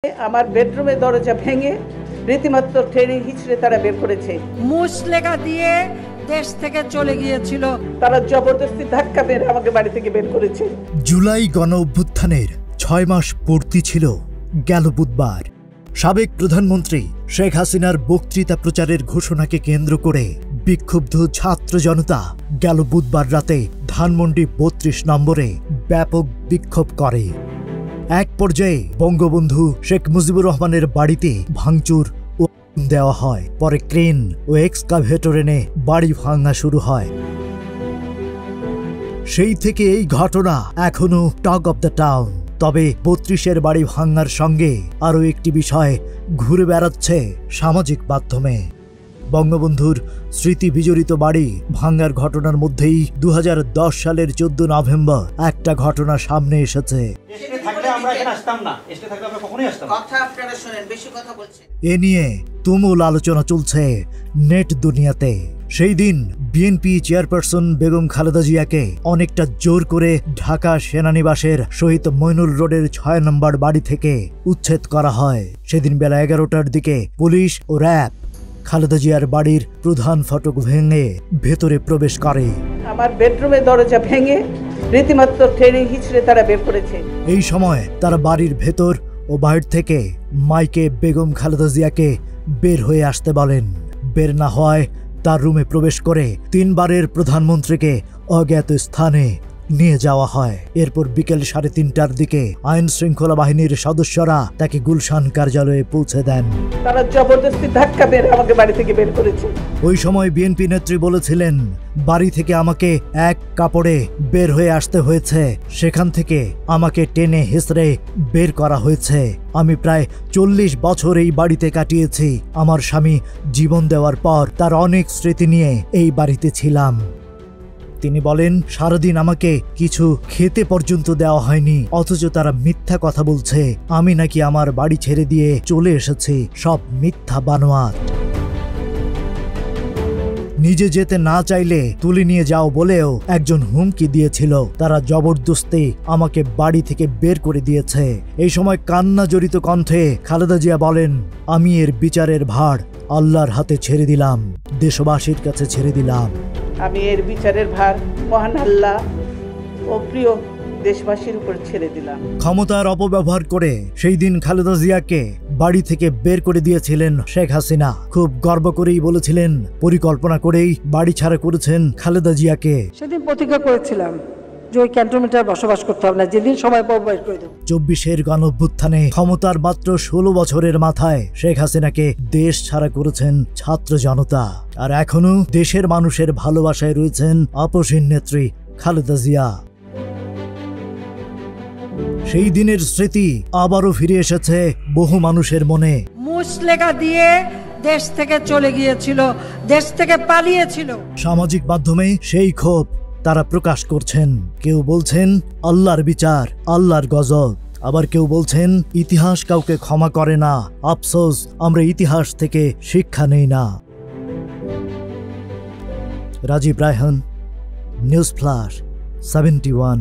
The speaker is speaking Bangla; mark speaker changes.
Speaker 1: আমার বেডরুমে দরজা ভেঙে রীতিমতো ট্রেনে হিচড়ে তারা বের করেছে।
Speaker 2: মুচলেখা দিয়ে দেশ থেকে চলে গিয়েছিল।
Speaker 1: তারা জবরদস্তি ধাক্কা মেরে আমাকে বাড়ি থেকে বের করেছে।
Speaker 3: জুলাই গণ অভ্যুত্থানের ৬ মাস পূর্তি ছিল গেল বুধবার। সাবেক প্রধানমন্ত্রী শেখ হাসিনার বক্তৃতা প্রচারের ঘোষণাকে কেন্দ্র করে বিক্ষুব্ধ ছাত্র জনতা গেল বুধবার রাতে ধানমন্ডি ৩২ নম্বরে ব্যাপক বিক্ষোভ করে। এক পর্যায়ে বঙ্গবন্ধু শেখ মুজিবুর রহমানের বাড়িতে ভাঙচুর ও দেওয়া হয়। পরে ক্রেন ও এক্সকাভেটর এনে বাড়ি ভাঙা শুরু হয়। সেই থেকে এই ঘটনা এখনো টক অব দ্য টাউন। তবে ৩২-এর বাড়ি ভাঙার সঙ্গে আরও একটি বিষয় ঘুরে বেড়াচ্ছে সামাজিক মাধ্যমে। বঙ্গবন্ধুর স্মৃতি বিজড়িত বাড়ি ভাঙার ঘটনার মধ্যেই ২০১০ সালের ১৪ নভেম্বর একটা ঘটনা সামনে এসেছে। এ নিয়ে তুমুল আলোচনা চলছে নেট দুনিয়াতে। সেই দিন বিএনপি চেয়ারপারসন বেগম খালেদা জিয়াকে অনেকটা জোর করে ঢাকা সেনানিবাসের শহীদ মইনুল রোডের ৬ নম্বর বাড়ি থেকে উচ্ছেদ করা হয়। সেদিন বেলা ১১টার দিকে পুলিশ ও র্যাব খালেদা জিয়ার বাড়ির প্রধান ফটক ভেঙে ভেতরে প্রবেশ করে।
Speaker 1: আমার বেডরুমে দরজা ভেঙে রীতিমতো ট্রেনে হিচড়ে তারা বের করেছে। এই
Speaker 3: সময় তারা বাড়ির ভেতর ও বাইরে থেকে মাইকে বেগম খালেদা জিয়াকে বের হয়ে আসতে বলেন। বের না হয় তার রুমে প্রবেশ করে ৩ বারের প্রধানমন্ত্রীকে অজ্ঞাত স্থানে নিয়ে যাওয়া হয়। এরপর বিকেল ৩:৩০টার দিকে আইন শৃঙ্খলা বাহিনীর সদস্যরা তাকে গুলশান কার্যালয়ে পৌঁছে দেন।
Speaker 1: তারা জবরদস্তি ধাক্কা মেরে আমাকে বাড়ি থেকে বের করেছে।
Speaker 3: ওই সময় বিএনপি নেত্রী বলেছিলেন, বাড়ি থেকে আমাকে এক কাপড়ে বের হয়ে আসতে হয়েছে, সেখান থেকে আমাকে টেনে হেঁচড়ে বের করা হয়েছে। আমি প্রায় ৪০ বছর এই বাড়িতে কাটিয়েছি। আমার স্বামী জীবন দেওয়ার পর তার অনেক স্মৃতি নিয়ে এই বাড়িতে ছিলাম। তিনি বলেন, সারাদিন আমাকে কিছু খেতে পর্যন্ত দেওয়া হয়নি, অথচ তারা মিথ্যা কথা বলছে। আমি নাকি আমার বাড়ি ছেড়ে দিয়ে চলে এসেছি। সব মিথ্যা বানোয়াট। নিজে যেতে না চাইলে তুলে নিয়ে যাও বলেও একজন হুমকি দিয়েছিল। তারা জবরদস্তি আমাকে বাড়ি থেকে বের করে দিয়েছে। এই সময় কান্না জড়িত কণ্ঠে খালেদা জিয়া বলেন, আমি এর বিচারের ভার আল্লাহর হাতে ছেড়ে দিলাম, দেশবাসীর কাছে ছেড়ে দিলাম।
Speaker 1: আমি এর বিচারের ভার মহান আল্লাহ ও প্রিয় দেশবাসীর উপর ছেড়ে দিলাম।
Speaker 3: ক্ষমতার অপব্যবহার করে সেই দিন খালেদা জিয়াকে বাড়ি থেকে বের করে দিয়েছিলেন শেখ হাসিনা। খুব গর্ব করেই বলেছিলেন, পরিকল্পনা করেই বাড়ি ছাড়া করেছেন খালেদা জিয়াকে।
Speaker 2: সেদিন প্রতিজ্ঞা করেছিলাম যে ওই ক্যান্টনমেন্টে বসবাস করতে হবে না, যেদিন সময় পাবো বের করে দেব।
Speaker 3: ২৪-এর গণঅভ্যুত্থানে ক্ষমতার মাত্র ১৬ বছরের মাথায় শেখ হাসিনাকে দেশ ছাড়া করেছেন ছাত্র জনতা। আর এখনো দেশের মানুষের ভালোবাসায় রয়েছেন আপসহীন নেত্রী খালেদা জিয়া। সেই দিনের স্মৃতি আবারও ফিরে এসেছে বহু মানুষের মনে।
Speaker 2: মুচলেখা দিয়ে দেশ থেকে চলে গিয়েছিল, দেশ থেকে পালিয়েছিল।
Speaker 3: সামাজিক মাধ্যমে সেই ক্ষোভ তারা প্রকাশ করছেন। কেউ বলছেন আল্লাহর বিচার, আল্লাহর গজব। আবার কেউ বলছেন ইতিহাস কাউকে ক্ষমা করে না, আফসোস আমরা ইতিহাস থেকে শিক্ষা নেই না। Rajib Raihan, news flash 71।